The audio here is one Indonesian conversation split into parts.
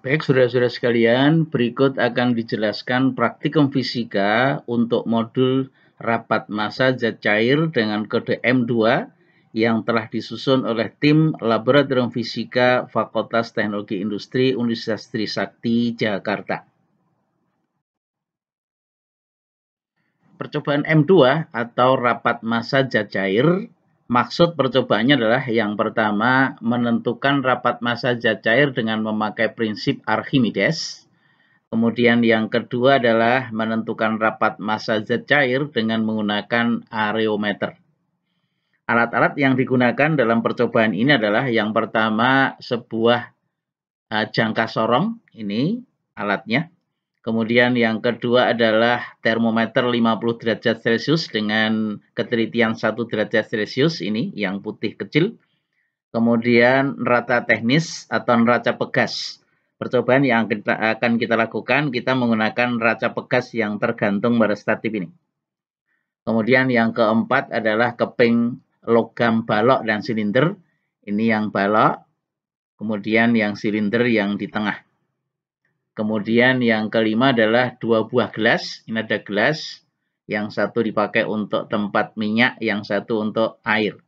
Baik, saudara-saudara sekalian, berikut akan dijelaskan praktikum fisika untuk modul rapat massa zat cair dengan kode M2 yang telah disusun oleh tim Laboratorium Fisika Fakultas Teknologi Industri Universitas Trisakti, Jakarta. Percobaan M2 atau rapat massa zat cair, maksud percobaannya adalah yang pertama menentukan rapat massa zat cair dengan memakai prinsip Archimedes. Kemudian yang kedua adalah menentukan rapat massa zat cair dengan menggunakan areometer. Alat-alat yang digunakan dalam percobaan ini adalah yang pertama sebuah jangka sorong, ini alatnya. Kemudian yang kedua adalah termometer 50 derajat Celcius dengan ketelitian 1 derajat Celcius, ini yang putih kecil. Kemudian neraca teknis atau neraca pegas. Percobaan yang akan kita lakukan, kita menggunakan neraca pegas yang tergantung pada statif ini. Kemudian yang keempat adalah keping logam balok dan silinder. Ini yang balok, kemudian yang silinder yang di tengah. Kemudian yang kelima adalah 2 buah gelas. Ini ada gelas, yang satu dipakai untuk tempat minyak, yang satu untuk air.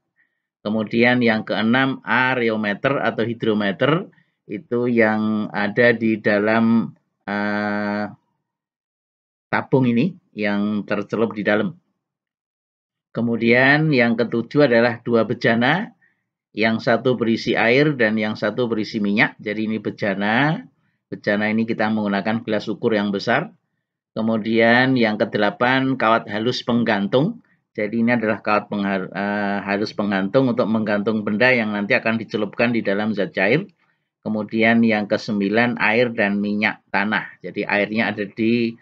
Kemudian yang keenam areometer atau hidrometer, itu yang ada di dalam tabung ini, yang tercelup di dalam. Kemudian yang ketujuh adalah 2 bejana, yang satu berisi air dan yang satu berisi minyak. Jadi ini bejana. Bejana ini kita menggunakan gelas ukur yang besar. Kemudian yang kedelapan kawat halus penggantung. Jadi ini adalah kawat halus penggantung untuk menggantung benda yang nanti akan dicelupkan di dalam zat cair. Kemudian yang kesembilan air dan minyak tanah. Jadi airnya ada di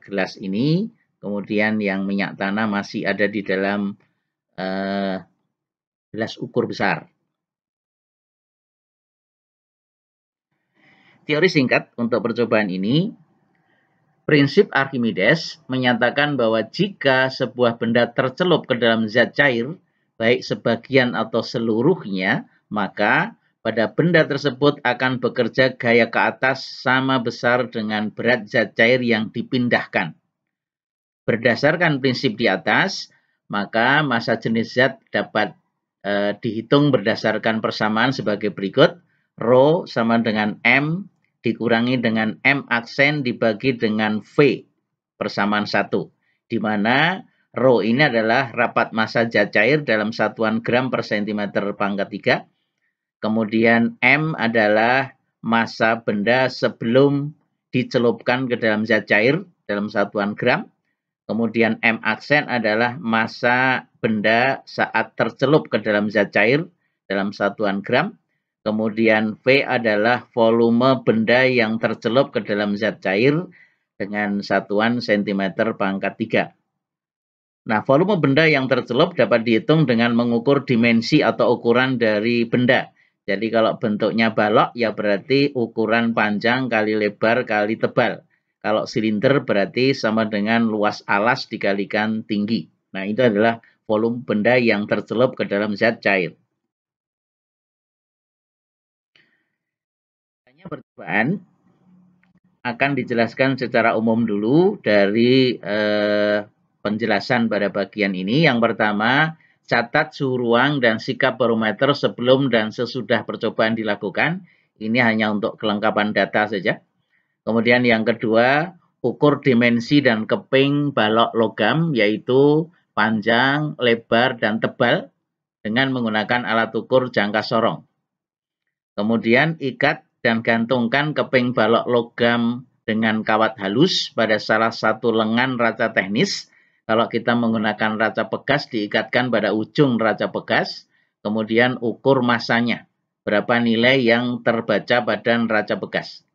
gelas ini. Kemudian yang minyak tanah masih ada di dalam gelas ukur besar. Teori singkat untuk percobaan ini. Prinsip Archimedes menyatakan bahwa jika sebuah benda tercelup ke dalam zat cair, baik sebagian atau seluruhnya, maka pada benda tersebut akan bekerja gaya ke atas sama besar dengan berat zat cair yang dipindahkan. Berdasarkan prinsip di atas, maka massa jenis zat dapat dihitung berdasarkan persamaan sebagai berikut. Rho sama dengan M dikurangi dengan M aksen dibagi dengan V persamaan 1. Di mana Rho ini adalah rapat massa zat cair dalam satuan gram per sentimeter pangkat 3. Kemudian M adalah massa benda sebelum dicelupkan ke dalam zat cair dalam satuan gram. Kemudian M aksen adalah massa benda saat tercelup ke dalam zat cair dalam satuan gram. Kemudian V adalah volume benda yang tercelup ke dalam zat cair dengan satuan sentimeter pangkat 3. Nah, volume benda yang tercelup dapat dihitung dengan mengukur dimensi atau ukuran dari benda. Jadi kalau bentuknya balok, ya berarti ukuran panjang kali lebar kali tebal. Kalau silinder berarti sama dengan luas alas dikalikan tinggi. Nah, itu adalah volume benda yang tercelup ke dalam zat cair. Percobaan akan dijelaskan secara umum dulu dari penjelasan pada bagian ini. Yang pertama, catat suhu ruang dan sikap barometer sebelum dan sesudah percobaan dilakukan. Ini hanya untuk kelengkapan data saja. Kemudian yang kedua, ukur dimensi dan keping balok logam, yaitu panjang, lebar, dan tebal dengan menggunakan alat ukur jangka sorong. Kemudian ikat dan gantungkan keping balok logam dengan kawat halus pada salah satu lengan neraca teknis. Kalau kita menggunakan neraca pegas, diikatkan pada ujung neraca pegas. Kemudian ukur massanya, berapa nilai yang terbaca pada neraca pegas.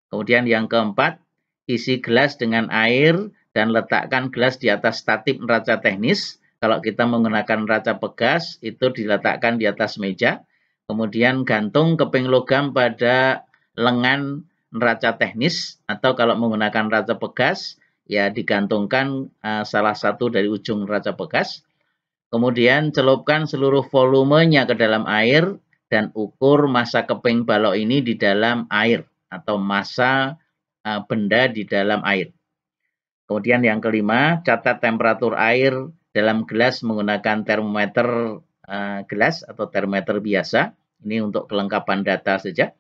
Kemudian yang keempat, isi gelas dengan air dan letakkan gelas di atas statif neraca teknis. Kalau kita menggunakan neraca pegas, itu diletakkan di atas meja. Kemudian gantung keping logam pada lengan neraca teknis, atau kalau menggunakan neraca pegas, ya digantungkan salah satu dari ujung neraca pegas. Kemudian celupkan seluruh volumenya ke dalam air dan ukur massa keping balok ini di dalam air. atau massa benda di dalam air. Kemudian yang kelima, catat temperatur air dalam gelas menggunakan termometer gelas atau termometer biasa. Ini untuk kelengkapan data saja.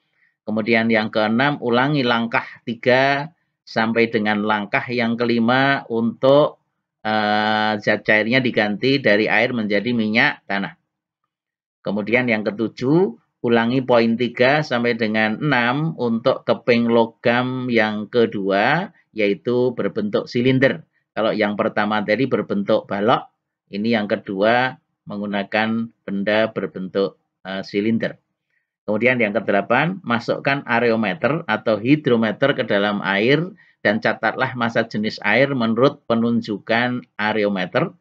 Kemudian yang keenam, ulangi langkah 3 sampai dengan langkah yang kelima untuk zat cairnya diganti dari air menjadi minyak tanah. Kemudian yang ketujuh, ulangi poin 3 sampai dengan 6 untuk keping logam yang kedua, yaitu berbentuk silinder. Kalau yang pertama tadi berbentuk balok, ini yang kedua menggunakan benda berbentuk silinder. Kemudian yang ke-8, masukkan areometer atau hidrometer ke dalam air dan catatlah massa jenis air menurut penunjukan areometer.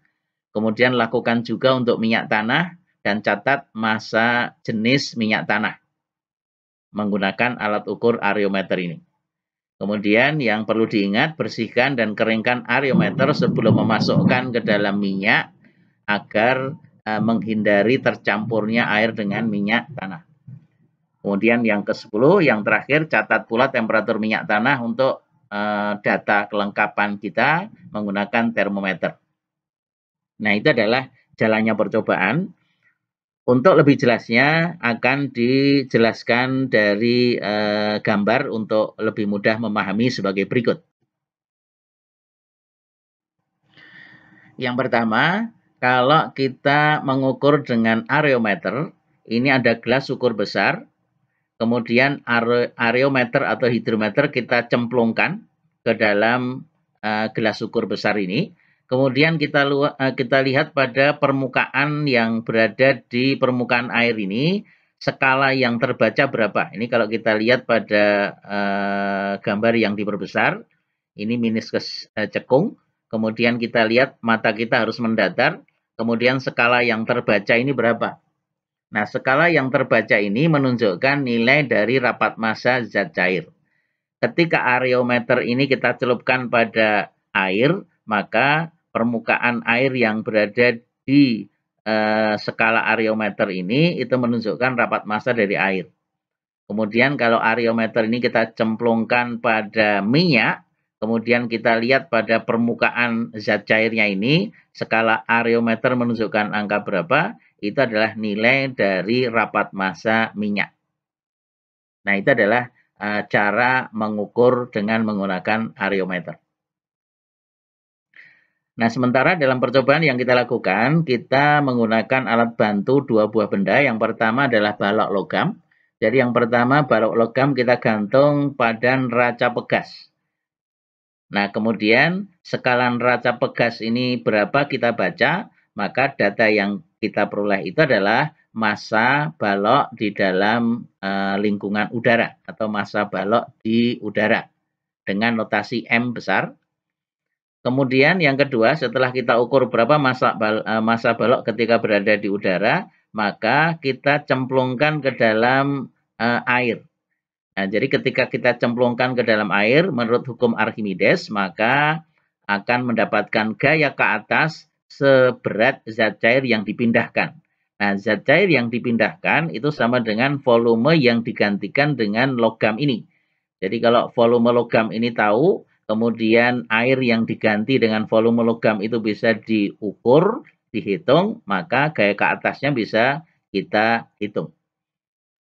Kemudian lakukan juga untuk minyak tanah dan catat massa jenis minyak tanah menggunakan alat ukur areometer ini. Kemudian yang perlu diingat, bersihkan dan keringkan areometer sebelum memasukkan ke dalam minyak agar menghindari tercampurnya air dengan minyak tanah. Kemudian yang ke-10, yang terakhir, catat pula temperatur minyak tanah untuk data kelengkapan kita menggunakan termometer. Nah, itu adalah jalannya percobaan. Untuk lebih jelasnya akan dijelaskan dari gambar untuk lebih mudah memahami sebagai berikut. Yang pertama, kalau kita mengukur dengan areometer, ini ada gelas ukur besar. Kemudian areometer atau hidrometer kita cemplungkan ke dalam gelas ukur besar ini. Kemudian kita lihat pada permukaan yang berada di permukaan air ini, skala yang terbaca berapa. Ini kalau kita lihat pada gambar yang diperbesar, ini meniskus cekung. Kemudian kita lihat mata kita harus mendatar. Kemudian skala yang terbaca ini berapa. Nah, skala yang terbaca ini menunjukkan nilai dari rapat massa zat cair. Ketika areometer ini kita celupkan pada air, maka permukaan air yang berada di skala areometer ini itu menunjukkan rapat massa dari air. Kemudian kalau areometer ini kita cemplungkan pada minyak, kemudian kita lihat pada permukaan zat cairnya ini, skala areometer menunjukkan angka berapa, itu adalah nilai dari rapat massa minyak. Nah, itu adalah cara mengukur dengan menggunakan areometer. Nah, sementara dalam percobaan yang kita lakukan, kita menggunakan alat bantu dua buah benda. Yang pertama adalah balok logam. Jadi yang pertama balok logam kita gantung pada neraca pegas. Nah, kemudian skala neraca pegas ini berapa kita baca, maka data yang kita peroleh itu adalah massa balok di dalam lingkungan udara atau massa balok di udara dengan notasi M besar. Kemudian yang kedua, setelah kita ukur berapa massa balok ketika berada di udara, maka kita cemplungkan ke dalam air. Nah, jadi ketika kita cemplungkan ke dalam air, menurut hukum Archimedes, maka akan mendapatkan gaya ke atas seberat zat cair yang dipindahkan. Nah, zat cair yang dipindahkan itu sama dengan volume yang digantikan dengan logam ini. Jadi kalau volume logam ini tahu, kemudian air yang diganti dengan volume logam itu bisa diukur, dihitung, maka gaya ke atasnya bisa kita hitung.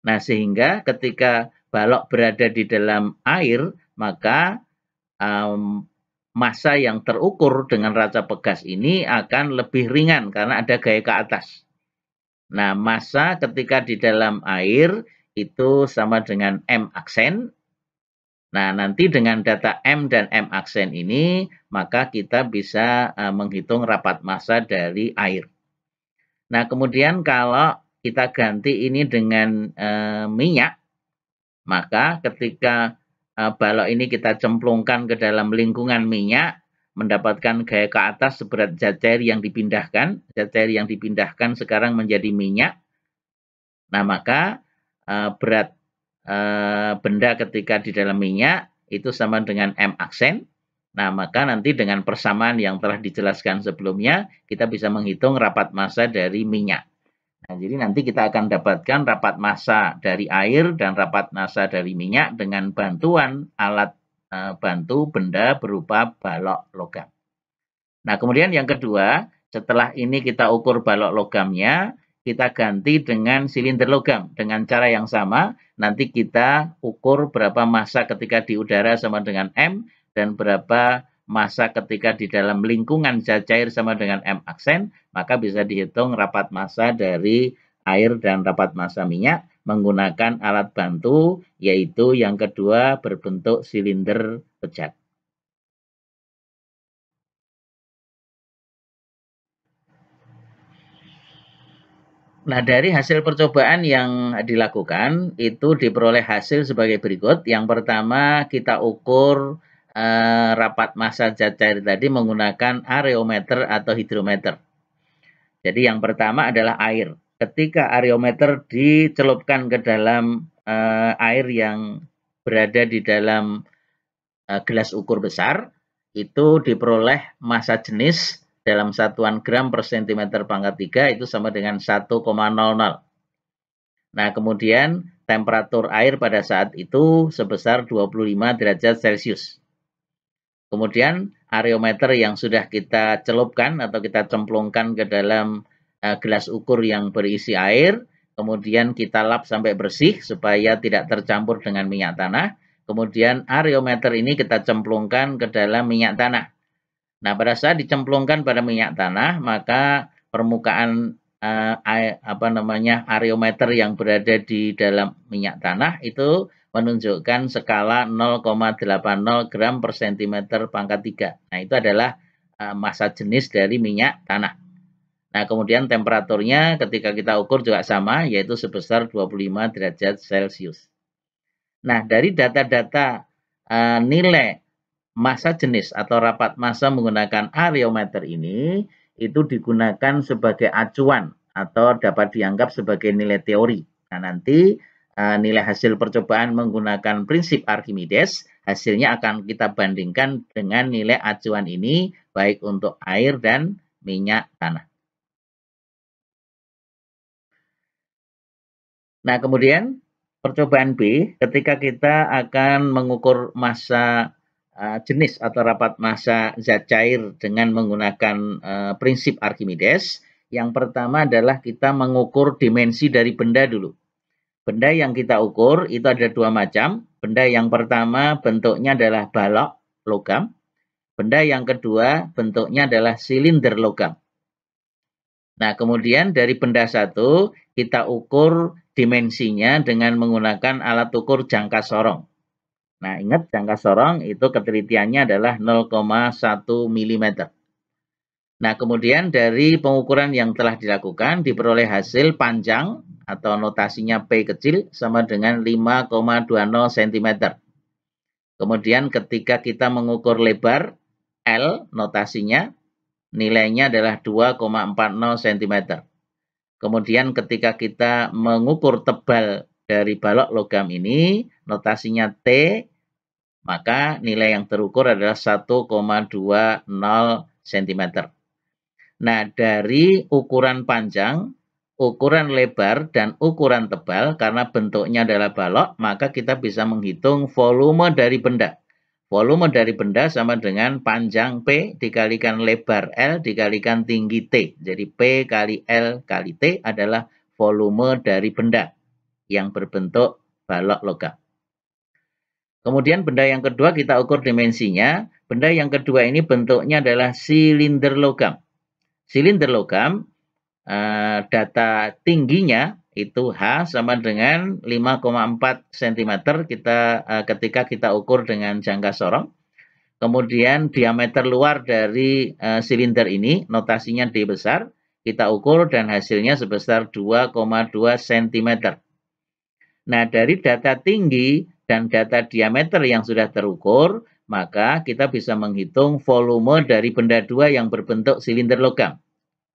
Nah, sehingga ketika balok berada di dalam air, maka massa yang terukur dengan neraca pegas ini akan lebih ringan karena ada gaya ke atas. Nah, massa ketika di dalam air itu sama dengan M aksen. Nah, nanti dengan data M dan M aksen ini, maka kita bisa menghitung rapat massa dari air. Nah, kemudian kalau kita ganti ini dengan minyak, maka ketika balok ini kita cemplungkan ke dalam lingkungan minyak, mendapatkan gaya ke atas seberat zat cair yang dipindahkan. Zat cair yang dipindahkan sekarang menjadi minyak. Nah, maka berat benda ketika di dalam minyak itu sama dengan M aksen. Nah, maka nanti dengan persamaan yang telah dijelaskan sebelumnya, kita bisa menghitung rapat massa dari minyak. Nah, jadi nanti kita akan dapatkan rapat massa dari air dan rapat massa dari minyak dengan bantuan alat bantu benda berupa balok logam. Nah, kemudian yang kedua, setelah ini kita ukur balok logamnya, kita ganti dengan silinder logam. Dengan cara yang sama, nanti kita ukur berapa massa ketika di udara sama dengan M, dan berapa massa ketika di dalam lingkungan zat cair sama dengan M aksen, maka bisa dihitung rapat massa dari air dan rapat massa minyak menggunakan alat bantu, yaitu yang kedua berbentuk silinder pejat. Nah, dari hasil percobaan yang dilakukan, itu diperoleh hasil sebagai berikut. Yang pertama, kita ukur rapat massa zat cair tadi menggunakan areometer atau hidrometer. Jadi yang pertama adalah air. Ketika areometer dicelupkan ke dalam air yang berada di dalam gelas ukur besar, itu diperoleh massa jenis dalam satuan gram per centimeter pangkat 3 itu sama dengan 1,00. Nah, kemudian temperatur air pada saat itu sebesar 25 derajat Celcius. Kemudian areometer yang sudah kita celupkan atau kita cemplungkan ke dalam gelas ukur yang berisi air, kemudian kita lap sampai bersih supaya tidak tercampur dengan minyak tanah. Kemudian areometer ini kita cemplungkan ke dalam minyak tanah. Nah, pada saat dicemplungkan pada minyak tanah, maka permukaan areometer yang berada di dalam minyak tanah itu menunjukkan skala 0,80 gram per centimeter pangkat 3. Nah, itu adalah massa jenis dari minyak tanah. Nah, kemudian temperaturnya ketika kita ukur juga sama, yaitu sebesar 25 derajat Celcius. Nah, dari data-data nilai massa jenis atau rapat massa menggunakan areometer ini itu digunakan sebagai acuan atau dapat dianggap sebagai nilai teori. Nah, nanti nilai hasil percobaan menggunakan prinsip Archimedes, hasilnya akan kita bandingkan dengan nilai acuan ini baik untuk air dan minyak tanah. Nah, kemudian percobaan B, ketika kita akan mengukur massa jenis atau rapat massa zat cair dengan menggunakan prinsip Archimedes. Yang pertama adalah kita mengukur dimensi dari benda dulu. Benda yang kita ukur itu ada dua macam. Benda yang pertama bentuknya adalah balok logam. Benda yang kedua bentuknya adalah silinder logam. Nah, kemudian dari benda satu kita ukur dimensinya dengan menggunakan alat ukur jangka sorong. Nah, ingat jangka sorong itu ketelitiannya adalah 0,1 mm. Nah, kemudian dari pengukuran yang telah dilakukan diperoleh hasil panjang atau notasinya P kecil sama dengan 5,20 cm. Kemudian ketika kita mengukur lebar L notasinya nilainya adalah 2,40 cm. Kemudian ketika kita mengukur tebal dari balok logam ini, notasinya T, maka nilai yang terukur adalah 1,20 cm. Nah, dari ukuran panjang, ukuran lebar, dan ukuran tebal, karena bentuknya adalah balok, maka kita bisa menghitung volume dari benda. Volume dari benda sama dengan panjang P dikalikan lebar L dikalikan tinggi T. Jadi P kali L kali T adalah volume dari benda yang berbentuk balok logam. Kemudian benda yang kedua kita ukur dimensinya. Benda yang kedua ini bentuknya adalah silinder logam. Silinder logam, data tingginya itu H sama dengan 5,4 cm ketika kita ukur dengan jangka sorong. Kemudian diameter luar dari silinder ini, notasinya D besar, kita ukur dan hasilnya sebesar 2,2 cm. Nah, dari data tinggi dan data diameter yang sudah terukur, maka kita bisa menghitung volume dari benda dua yang berbentuk silinder logam.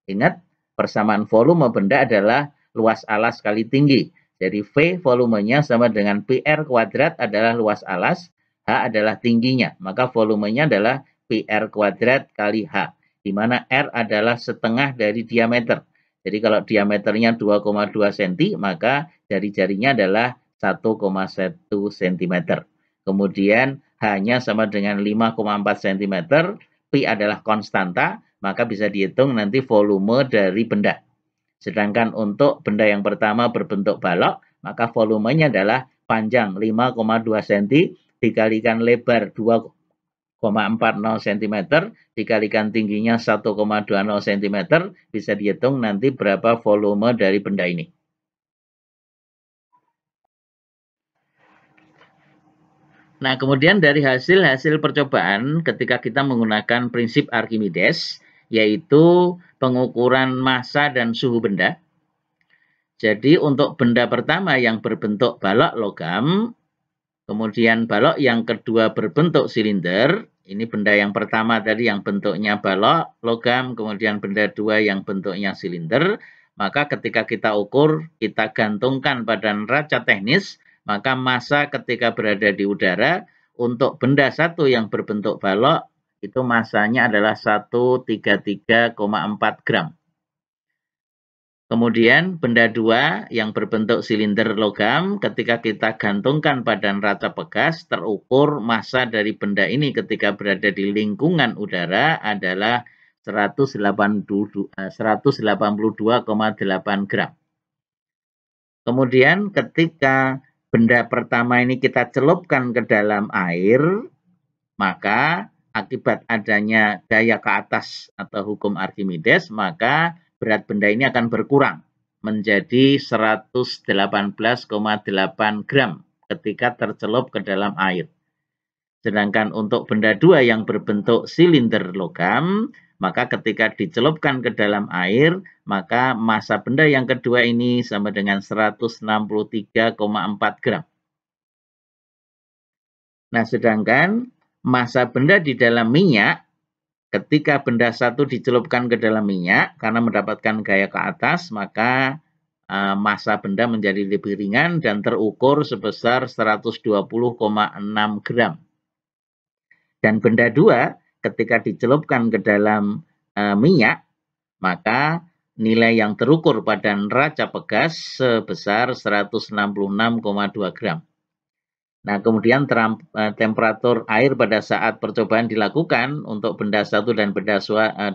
Ingat, persamaan volume benda adalah luas alas kali tinggi. Jadi V volumenya sama dengan PR kuadrat adalah luas alas, H adalah tingginya. Maka volumenya adalah PR kuadrat kali H, di mana R adalah setengah dari diameter. Jadi kalau diameternya 2,2 cm, maka jari-jarinya adalah 1,1 cm. Kemudian H-nya sama dengan 5,4 cm, Pi adalah konstanta, maka bisa dihitung nanti volume dari benda. Sedangkan untuk benda yang pertama berbentuk balok, maka volumenya adalah panjang 5,2 cm dikalikan lebar 2,40 cm dikalikan tingginya 1,20 cm, bisa dihitung nanti berapa volume dari benda ini. Nah, kemudian dari hasil percobaan ketika kita menggunakan prinsip Archimedes, yaitu pengukuran massa dan suhu benda. Jadi untuk benda pertama yang berbentuk balok logam, kemudian balok yang kedua berbentuk silinder, ini benda yang pertama tadi yang bentuknya balok logam, kemudian benda dua yang bentuknya silinder, maka ketika kita ukur, kita gantungkan pada neraca teknis, maka massa ketika berada di udara, untuk benda satu yang berbentuk balok, itu massanya adalah 133,4 gram. Kemudian benda dua yang berbentuk silinder logam, ketika kita gantungkan pada neraca pegas, terukur massa dari benda ini ketika berada di lingkungan udara adalah 182,8 gram. Kemudian ketika benda pertama ini kita celupkan ke dalam air, maka akibat adanya gaya ke atas atau hukum Archimedes, maka berat benda ini akan berkurang menjadi 118,8 gram ketika tercelup ke dalam air. Sedangkan untuk benda dua yang berbentuk silinder logam, maka ketika dicelupkan ke dalam air, maka massa benda yang kedua ini sama dengan 163,4 gram. Nah, sedangkan massa benda di dalam minyak, ketika benda satu dicelupkan ke dalam minyak, karena mendapatkan gaya ke atas, maka massa benda menjadi lebih ringan dan terukur sebesar 120,6 gram. Dan benda dua, ketika dicelupkan ke dalam minyak, maka nilai yang terukur pada neraca pegas sebesar 166,2 gram. Nah, kemudian temperatur air pada saat percobaan dilakukan untuk benda satu dan benda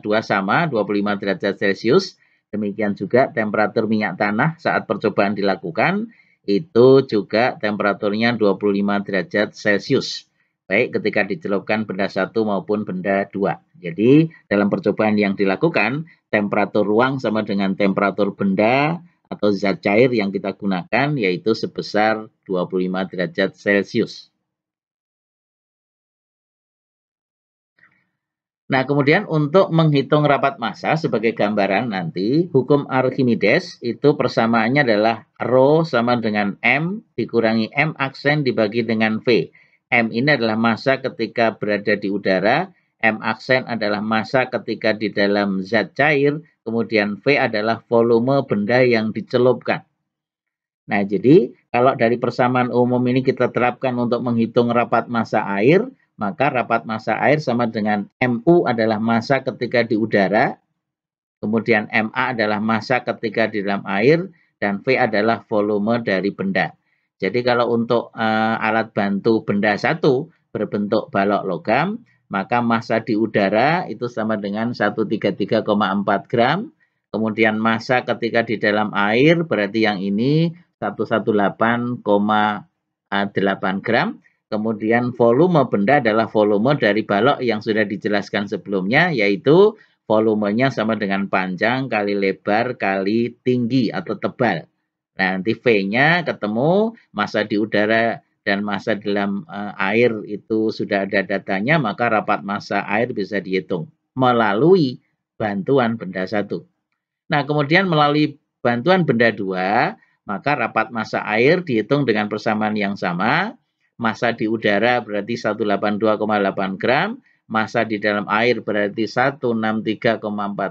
dua sama 25 derajat Celcius. Demikian juga temperatur minyak tanah saat percobaan dilakukan itu juga temperaturnya 25 derajat Celcius. Baik ketika dicelupkan benda satu maupun benda dua. Jadi dalam percobaan yang dilakukan, temperatur ruang sama dengan temperatur benda atau zat cair yang kita gunakan yaitu sebesar 25 derajat Celcius. Nah, kemudian untuk menghitung rapat massa sebagai gambaran nanti, hukum Archimedes itu persamaannya adalah Rho sama dengan M dikurangi M aksen dibagi dengan V. M ini adalah massa ketika berada di udara, M aksen adalah massa ketika di dalam zat cair, kemudian V adalah volume benda yang dicelupkan. Nah, jadi kalau dari persamaan umum ini kita terapkan untuk menghitung rapat massa air, maka rapat massa air sama dengan MU adalah massa ketika di udara, kemudian MA adalah massa ketika di dalam air, dan V adalah volume dari benda. Jadi kalau untuk alat bantu benda satu berbentuk balok logam, maka massa di udara itu sama dengan 133,4 gram. Kemudian massa ketika di dalam air berarti yang ini 118,8 gram. Kemudian volume benda adalah volume dari balok yang sudah dijelaskan sebelumnya, yaitu volumenya sama dengan panjang kali lebar kali tinggi atau tebal. Nah, nanti V-nya ketemu, massa di udara dan massa di dalam air itu sudah ada datanya, maka rapat massa air bisa dihitung melalui bantuan benda satu. Nah, kemudian melalui bantuan benda dua, maka rapat massa air dihitung dengan persamaan yang sama. Massa di udara berarti 182,8 gram, massa di dalam air berarti 163,4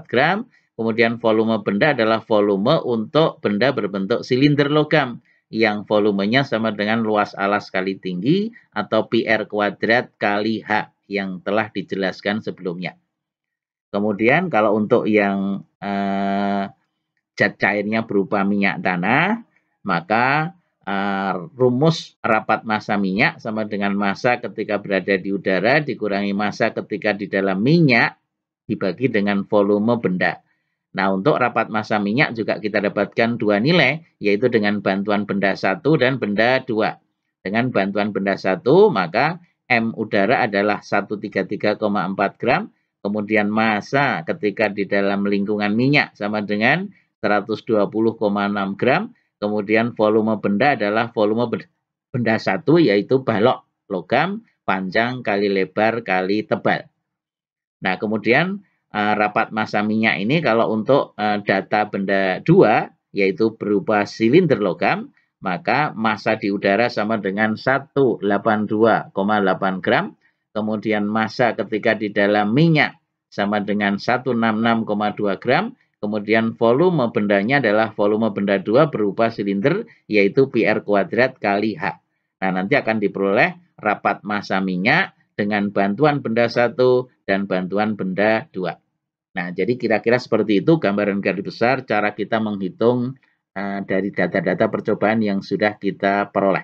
gram, kemudian volume benda adalah volume untuk benda berbentuk silinder logam, yang volumenya sama dengan luas alas kali tinggi atau PR kuadrat kali H yang telah dijelaskan sebelumnya. Kemudian kalau untuk yang zat cairnya berupa minyak tanah, maka rumus rapat massa minyak sama dengan massa ketika berada di udara dikurangi massa ketika di dalam minyak dibagi dengan volume benda. Nah, untuk rapat massa minyak juga kita dapatkan dua nilai, yaitu dengan bantuan benda 1 dan benda 2. Dengan bantuan benda 1, maka M udara adalah 133,4 gram, kemudian massa ketika di dalam lingkungan minyak sama dengan 120,6 gram, kemudian volume benda adalah volume benda 1, yaitu balok logam, panjang kali lebar kali tebal. Nah, kemudian rapat massa minyak ini kalau untuk data benda 2, yaitu berupa silinder logam, maka massa di udara sama dengan 182,8 gram, kemudian massa ketika di dalam minyak sama dengan 166,2 gram, kemudian volume bendanya adalah volume benda 2 berupa silinder, yaitu PR kuadrat kali H. Nah, nanti akan diperoleh rapat massa minyak dengan bantuan benda 1 dan bantuan benda 2. Nah, jadi kira-kira seperti itu gambaran garis besar cara kita menghitung dari data-data percobaan yang sudah kita peroleh.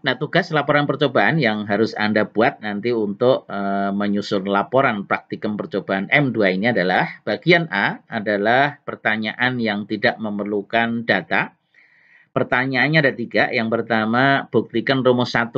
Nah, tugas laporan percobaan yang harus Anda buat nanti untuk menyusun laporan praktikum percobaan M2 ini adalah bagian A adalah pertanyaan yang tidak memerlukan data. Pertanyaannya ada 3. Yang pertama, buktikan rumus 1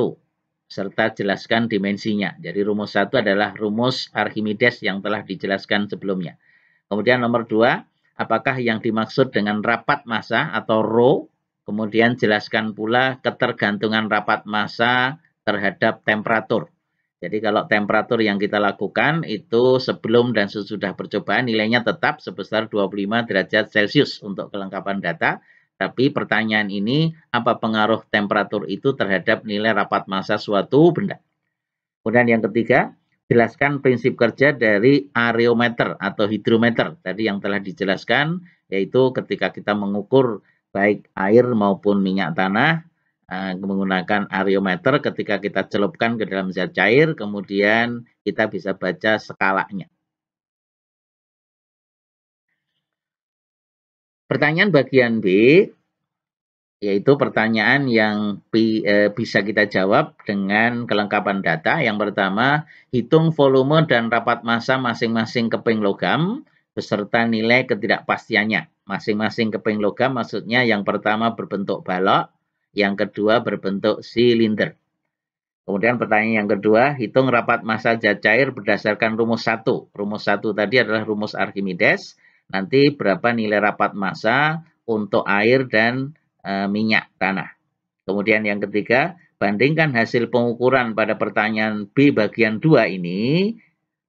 serta jelaskan dimensinya. Jadi rumus 1 adalah rumus Archimedes yang telah dijelaskan sebelumnya. Kemudian nomor 2, apakah yang dimaksud dengan rapat massa atau rho? Kemudian jelaskan pula ketergantungan rapat massa terhadap temperatur. Jadi kalau temperatur yang kita lakukan itu sebelum dan sesudah percobaan nilainya tetap sebesar 25 derajat Celcius untuk kelengkapan data. Tapi pertanyaan ini, apa pengaruh temperatur itu terhadap nilai rapat massa suatu benda? Kemudian yang ketiga, jelaskan prinsip kerja dari areometer atau hidrometer. Tadi yang telah dijelaskan, yaitu ketika kita mengukur baik air maupun minyak tanah, menggunakan areometer ketika kita celupkan ke dalam zat cair, kemudian kita bisa baca skalanya. Pertanyaan bagian B, yaitu pertanyaan yang bisa kita jawab dengan kelengkapan data. Yang pertama, hitung volume dan rapat massa masing-masing keping logam beserta nilai ketidakpastiannya. Masing-masing keping logam maksudnya yang pertama berbentuk balok, yang kedua berbentuk silinder. Kemudian pertanyaan yang kedua, hitung rapat massa zat cair berdasarkan rumus 1. Rumus 1 tadi adalah rumus Archimedes. Nanti berapa nilai rapat massa untuk air dan minyak tanah. Kemudian yang ketiga, bandingkan hasil pengukuran pada pertanyaan B bagian 2 ini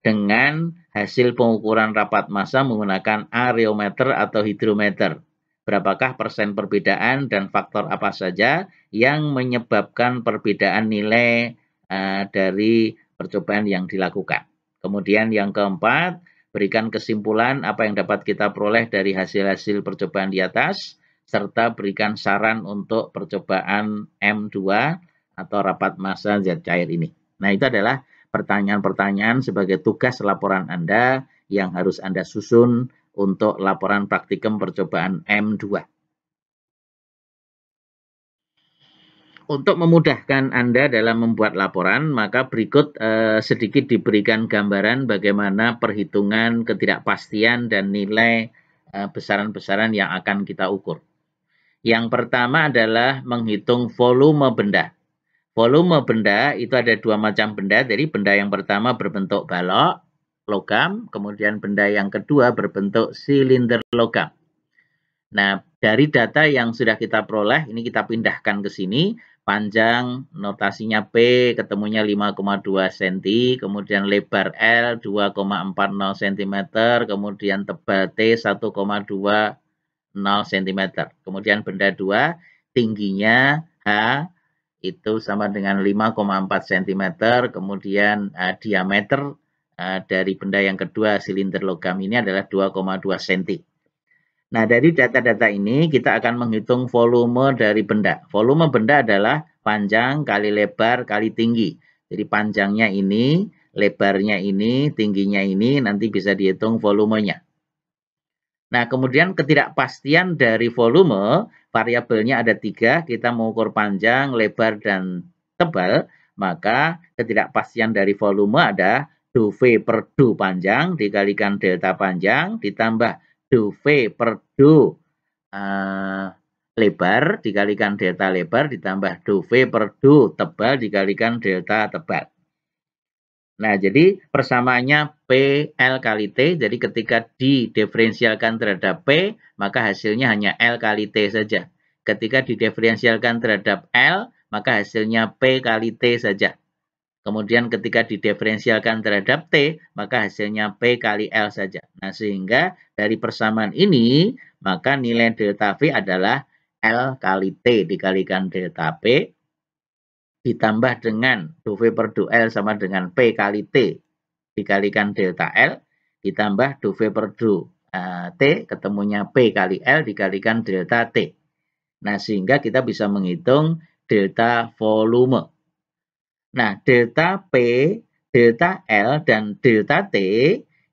dengan hasil pengukuran rapat massa menggunakan areometer atau hidrometer. Berapakah persen perbedaan dan faktor apa saja yang menyebabkan perbedaan nilai dari percobaan yang dilakukan. Kemudian yang keempat, berikan kesimpulan apa yang dapat kita peroleh dari hasil-hasil percobaan di atas, serta berikan saran untuk percobaan M2 atau rapat massa zat cair ini. Nah, itu adalah pertanyaan-pertanyaan sebagai tugas laporan Anda yang harus Anda susun untuk laporan praktikum percobaan M2. Untuk memudahkan Anda dalam membuat laporan, maka berikut sedikit diberikan gambaran bagaimana perhitungan ketidakpastian dan nilai besaran-besaran yang akan kita ukur. Yang pertama adalah menghitung volume benda. Volume benda itu ada dua macam benda. Jadi benda yang pertama berbentuk balok, logam, kemudian benda yang kedua berbentuk silinder logam. Nah, dari data yang sudah kita peroleh, ini kita pindahkan ke sini. Panjang notasinya P ketemunya 5,2 cm, kemudian lebar L 2,40 cm, kemudian tebal T 1,20 cm. Kemudian benda 2 tingginya H itu sama dengan 5,4 cm, kemudian diameter dari benda yang kedua silinder logam ini adalah 2,2 cm. Nah, dari data-data ini kita akan menghitung volume dari benda. Volume benda adalah panjang kali lebar kali tinggi. Jadi panjangnya ini, lebarnya ini, tingginya ini, nanti bisa dihitung volumenya. Nah, kemudian ketidakpastian dari volume, variabelnya ada 3, kita mengukur panjang, lebar, dan tebal, maka ketidakpastian dari volume ada do V per do panjang dikalikan delta panjang ditambah do V per do lebar dikalikan delta lebar ditambah do V per do tebal dikalikan delta tebal. Nah, jadi persamaannya PL kali T. Jadi ketika didiferensialkan terhadap P, maka hasilnya hanya L kali T saja. Ketika didiferensialkan terhadap L, maka hasilnya P kali T saja. Kemudian ketika didiferensialkan terhadap T, maka hasilnya P kali L saja. Nah, sehingga dari persamaan ini, maka nilai delta V adalah L kali T dikalikan delta P, ditambah dengan do V per do L sama dengan P kali T dikalikan delta L, ditambah do V per do T, ketemunya P kali L dikalikan delta T. Nah, sehingga kita bisa menghitung delta volume. Nah, delta P, delta L, dan delta T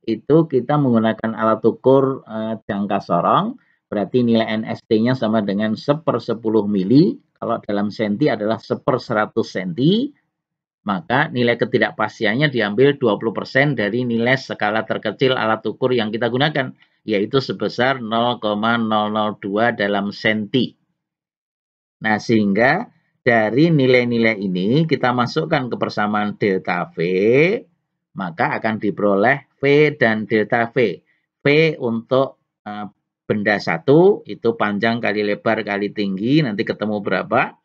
itu kita menggunakan alat ukur jangka sorong, berarti nilai NST-nya sama dengan 1/10 mili, kalau dalam senti adalah 1/100 senti, maka nilai ketidakpastiannya diambil 20% dari nilai skala terkecil alat ukur yang kita gunakan, yaitu sebesar 0,002 dalam senti. Nah, sehingga dari nilai-nilai ini kita masukkan ke persamaan delta V, maka akan diperoleh V dan delta V. V untuk benda satu, itu panjang kali lebar kali tinggi, nanti ketemu berapa.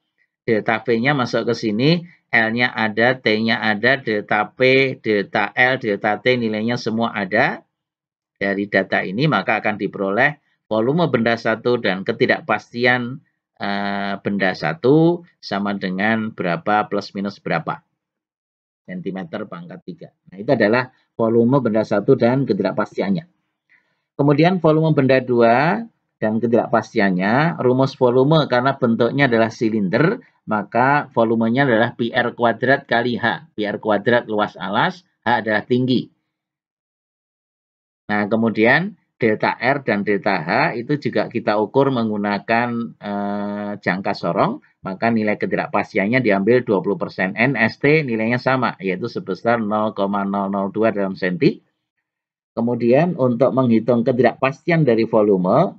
Delta V-nya masuk ke sini, L-nya ada, T-nya ada, delta P, delta L, delta T nilainya semua ada. Dari data ini maka akan diperoleh volume benda satu dan ketidakpastian benda satu sama dengan berapa plus minus berapa. Sentimeter pangkat 3. Nah, itu adalah volume benda satu dan ketidakpastiannya. Kemudian volume benda 2 dan ketidakpastiannya, rumus volume karena bentuknya adalah silinder, maka volumenya adalah PR kuadrat kali H. PR kuadrat luas alas, H adalah tinggi. Nah, kemudian delta R dan delta H itu juga kita ukur menggunakan jangka sorong, maka nilai ketidakpastiannya diambil 20%. NST nilainya sama, yaitu sebesar 0,002 dalam senti. Kemudian untuk menghitung ketidakpastian dari volume,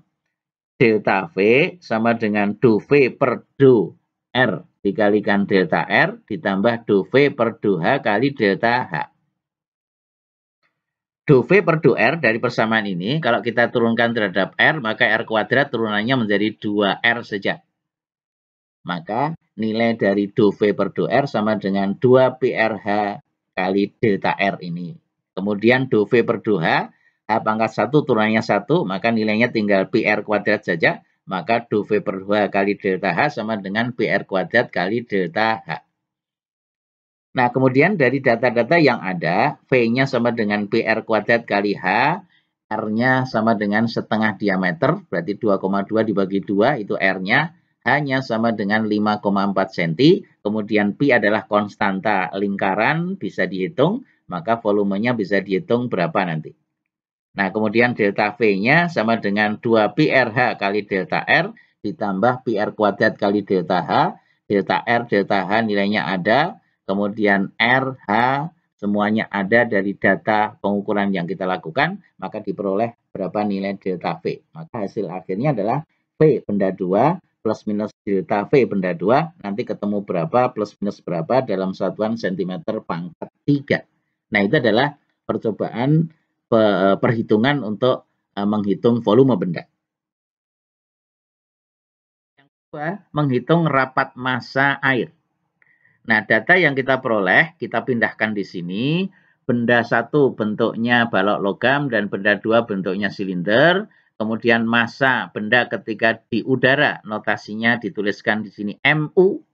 delta V sama dengan do V per do R dikalikan delta R ditambah do V per do H kali delta H. Do V per do R dari persamaan ini, kalau kita turunkan terhadap R, maka R kuadrat turunannya menjadi 2R saja. Maka nilai dari do V per do R sama dengan 2 PRH kali delta R ini. Kemudian do V per do H, H pangkat 1 turunannya 1, maka nilainya tinggal PR kuadrat saja. Maka do V per do H kali delta H sama dengan PR kuadrat kali delta H. Nah, kemudian dari data-data yang ada, V-nya sama dengan PR kuadrat kali H, R-nya sama dengan setengah diameter, berarti 2,2 dibagi 2, itu R-nya. H-nya sama dengan 5,4 cm, kemudian Pi adalah konstanta lingkaran, bisa dihitung, maka volumenya bisa dihitung berapa nanti. Nah, kemudian delta V-nya sama dengan 2 PRH kali delta R, ditambah PR kuadrat kali delta H, delta R, delta H nilainya ada, kemudian R, H, semuanya ada dari data pengukuran yang kita lakukan, maka diperoleh berapa nilai delta V. Maka hasil akhirnya adalah V benda 2 plus minus delta V benda 2, nanti ketemu berapa plus minus berapa dalam satuan sentimeter pangkat 3. Nah, itu adalah percobaan perhitungan untuk menghitung volume benda. Yang kedua, menghitung rapat massa air. Nah, data yang kita peroleh, kita pindahkan di sini. Benda satu bentuknya balok logam dan benda 2 bentuknya silinder. Kemudian massa benda ketika di udara, notasinya dituliskan di sini MU.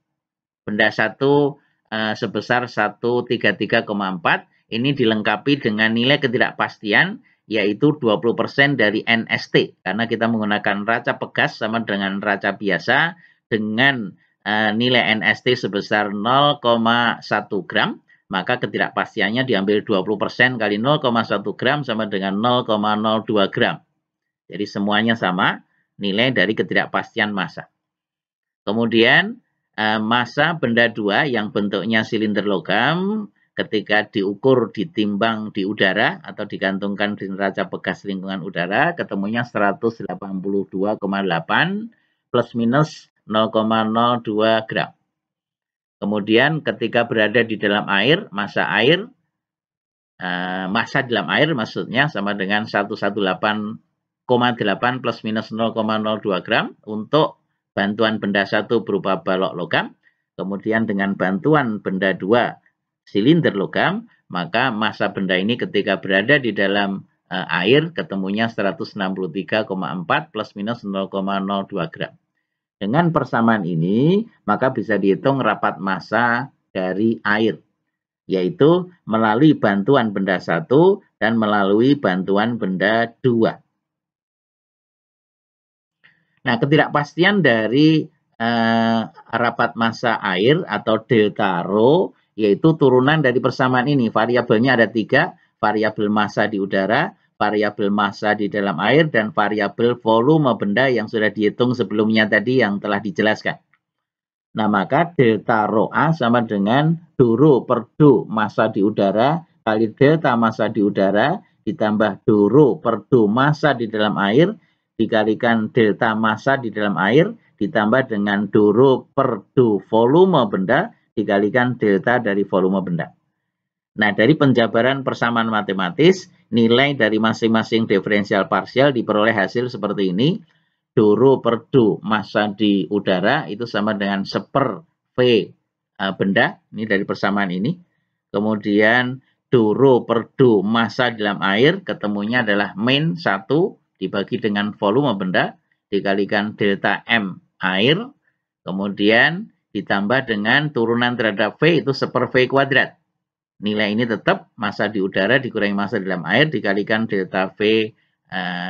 Benda satu sebesar 133,4. Ini dilengkapi dengan nilai ketidakpastian, yaitu 20% dari NST. Karena kita menggunakan raca pegas sama dengan raca biasa dengan nilai NST sebesar 0,1 gram, maka ketidakpastiannya diambil 20% kali 0,1 gram sama dengan 0,02 gram. Jadi semuanya sama nilai dari ketidakpastian massa. Kemudian massa benda 2 yang bentuknya silinder logam ketika diukur, ditimbang di udara atau digantungkan di neraca bekas lingkungan udara, ketemunya 182,8 plus minus 0,02 gram. Kemudian ketika berada di dalam air, massa dalam air maksudnya sama dengan 118,8 plus minus 0,02 gram untuk bantuan benda 1 berupa balok logam. Kemudian dengan bantuan benda 2 silinder logam, maka massa benda ini ketika berada di dalam air ketemunya 163,4 plus minus 0,02 gram. Dengan persamaan ini, maka bisa dihitung rapat massa dari air, yaitu melalui bantuan benda 1 dan melalui bantuan benda 2. Nah, ketidakpastian dari rapat massa air atau delta rho yaitu turunan dari persamaan ini. Variabelnya ada 3, variabel massa di udara, variabel massa di dalam air, dan variabel volume benda yang sudah dihitung sebelumnya tadi yang telah dijelaskan. Nah, maka delta rho A sama dengan duro per do massa di udara kali delta massa di udara ditambah duro per do massa di dalam air dikalikan delta massa di dalam air ditambah dengan duro per do volume benda dikalikan delta dari volume benda. Nah, dari penjabaran persamaan matematis, nilai dari masing-masing diferensial parsial diperoleh hasil seperti ini. Doro per do massa di udara itu sama dengan 1/v benda, ini dari persamaan ini. Kemudian doro per do massa dalam air, ketemunya adalah min 1 dibagi dengan volume benda, dikalikan delta M air, kemudian ditambah dengan turunan terhadap V itu 1/V kuadrat. Nilai ini tetap massa di udara dikurangi massa dalam air dikalikan delta V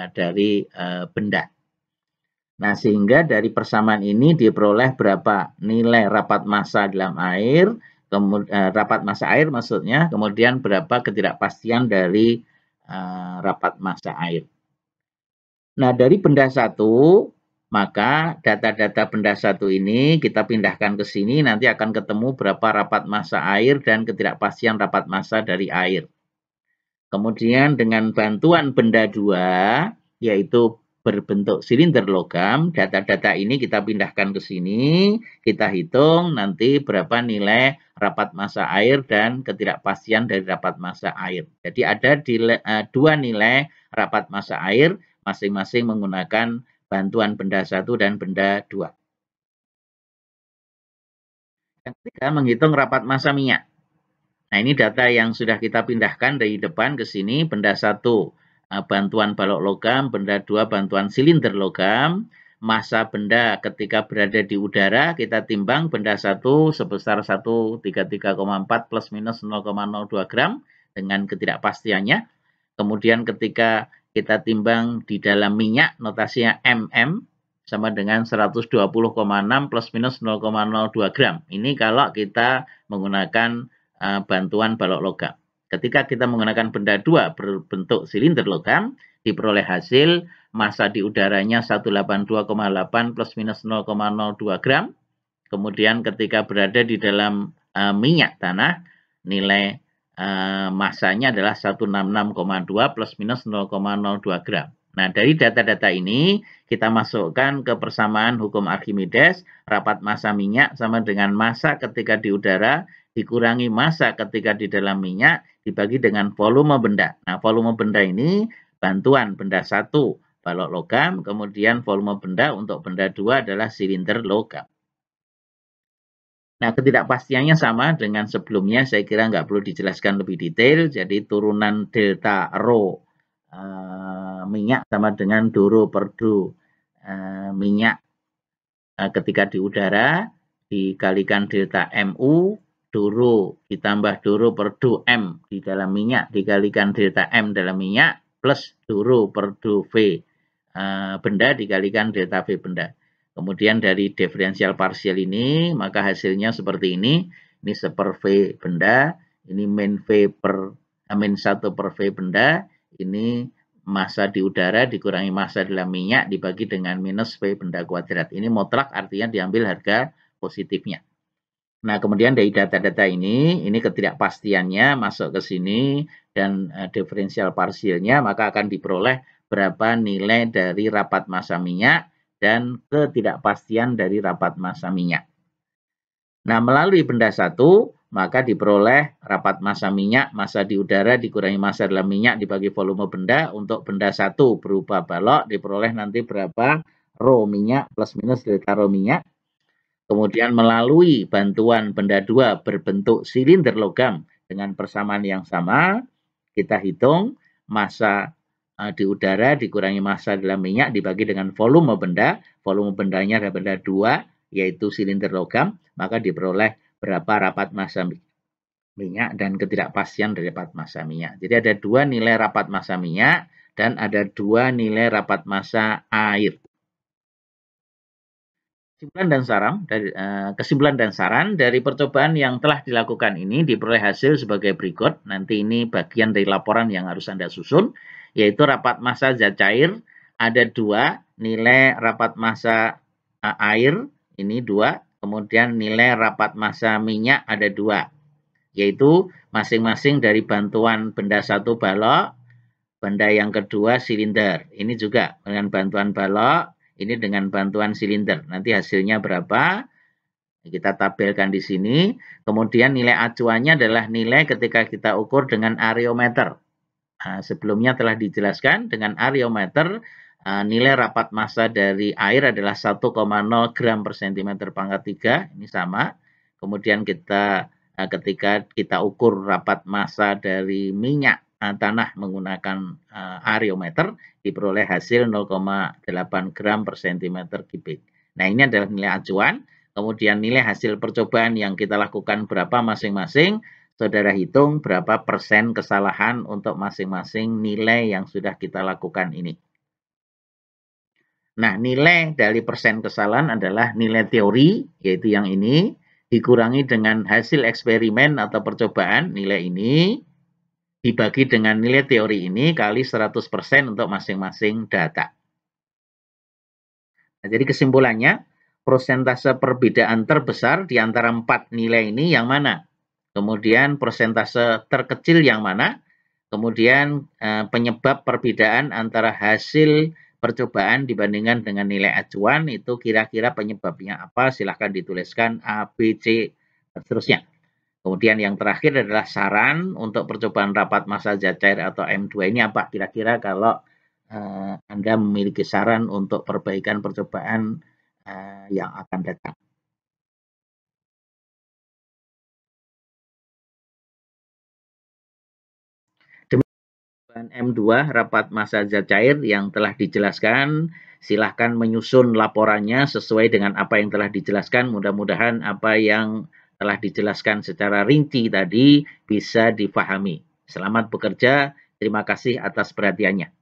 dari benda. Nah, sehingga dari persamaan ini diperoleh berapa nilai rapat massa dalam air, rapat massa air maksudnya, kemudian berapa ketidakpastian dari rapat massa air. Nah, dari benda 1, maka data-data benda 1 ini kita pindahkan ke sini, nanti akan ketemu berapa rapat massa air dan ketidakpastian rapat massa dari air. Kemudian dengan bantuan benda 2, yaitu berbentuk silinder logam, data-data ini kita pindahkan ke sini, kita hitung nanti berapa nilai rapat massa air dan ketidakpastian dari rapat massa air. Jadi ada 2 nilai rapat massa air, masing-masing menggunakan bantuan benda 1 dan benda 2. Yang ketiga, menghitung rapat massa minyak. Nah, ini data yang sudah kita pindahkan dari depan ke sini. Benda 1, bantuan balok logam. Benda 2, bantuan silinder logam. Massa benda ketika berada di udara, kita timbang benda 1 sebesar 133,4 plus minus 0,02 gram dengan ketidakpastiannya. Kemudian ketika kita timbang di dalam minyak, notasinya mm, sama dengan 120,6 plus minus 0,02 gram. Ini kalau kita menggunakan bantuan balok logam. Ketika kita menggunakan benda 2 berbentuk silinder logam, diperoleh hasil massa di udaranya 182,8 plus minus 0,02 gram. Kemudian ketika berada di dalam minyak tanah, nilai massanya adalah 166,2 plus minus 0,02 gram. Nah, dari data-data ini kita masukkan ke persamaan hukum Archimedes, rapat massa minyak sama dengan massa ketika di udara dikurangi massa ketika di dalam minyak dibagi dengan volume benda. Nah, volume benda ini bantuan benda 1 balok logam, kemudian volume benda untuk benda 2 adalah silinder logam. Nah, ketidakpastiannya sama dengan sebelumnya, saya kira nggak perlu dijelaskan lebih detail. Jadi turunan delta rho minyak sama dengan doro per do minyak ketika di udara dikalikan delta mu, doro ditambah doro per do m di dalam minyak dikalikan delta m dalam minyak plus doro per do v benda dikalikan delta v benda. Kemudian dari diferensial parsial ini, maka hasilnya seperti ini. Ini 1/V benda, ini min 1 per V benda, ini massa di udara dikurangi massa dalam minyak dibagi dengan minus V benda kuadrat. Ini mutlak artinya diambil harga positifnya. Nah, kemudian dari data-data ini ketidakpastiannya masuk ke sini dan diferensial parsialnya, maka akan diperoleh berapa nilai dari rapat massa minyak dan ketidakpastian dari rapat massa minyak. Nah, melalui benda satu, maka diperoleh rapat massa minyak, massa di udara dikurangi massa dalam minyak dibagi volume benda. Untuk benda satu berupa balok diperoleh nanti berapa rho minyak plus minus delta rho minyak. Kemudian melalui bantuan benda dua berbentuk silinder logam dengan persamaan yang sama, kita hitung massa di udara dikurangi massa dalam minyak dibagi dengan volume benda. Volume bendanya adalah benda dua, yaitu silinder logam, maka diperoleh berapa rapat massa minyak dan ketidakpastian dari rapat massa minyak. Jadi ada dua nilai rapat massa minyak dan ada dua nilai rapat massa air. Kesimpulan dan saran dari percobaan yang telah dilakukan ini diperoleh hasil sebagai berikut. Nanti ini bagian dari laporan yang harus Anda susun, yaitu rapat massa zat cair ada dua, nilai rapat massa air ini dua, kemudian nilai rapat massa minyak ada dua, yaitu masing-masing dari bantuan benda satu balok, benda yang kedua silinder. Ini juga dengan bantuan balok, ini dengan bantuan silinder. Nanti hasilnya berapa? Kita tabelkan di sini. Kemudian nilai acuannya adalah nilai ketika kita ukur dengan areometer. Nah, sebelumnya telah dijelaskan dengan areometer nilai rapat massa dari air adalah 1,0 gram per cm pangkat 3. Ini sama. Kemudian ketika kita ukur rapat massa dari minyak tanah menggunakan areometer diperoleh hasil 0,8 gram per cm kubik. Nah, ini adalah nilai acuan. Kemudian nilai hasil percobaan yang kita lakukan berapa masing-masing. Saudara hitung berapa persen kesalahan untuk masing-masing nilai yang sudah kita lakukan ini. Nah, nilai dari persen kesalahan adalah nilai teori, yaitu yang ini, dikurangi dengan hasil eksperimen atau percobaan, nilai ini, dibagi dengan nilai teori ini kali 100% untuk masing-masing data. Nah, jadi kesimpulannya, persentase perbedaan terbesar di antara 4 nilai ini yang mana? Kemudian persentase terkecil yang mana? Kemudian penyebab perbedaan antara hasil percobaan dibandingkan dengan nilai acuan itu kira-kira penyebabnya apa? Silahkan dituliskan A, B, C, dan seterusnya. Kemudian yang terakhir adalah saran untuk percobaan rapat massa zat cair atau M2 ini apa? Kira-kira kalau Anda memiliki saran untuk perbaikan percobaan yang akan datang. Demikian M2 rapat massa zat cair yang telah dijelaskan. Silahkan menyusun laporannya sesuai dengan apa yang telah dijelaskan. Mudah-mudahan apa yang telah dijelaskan secara rinci tadi bisa dipahami. Selamat bekerja. Terima kasih atas perhatiannya.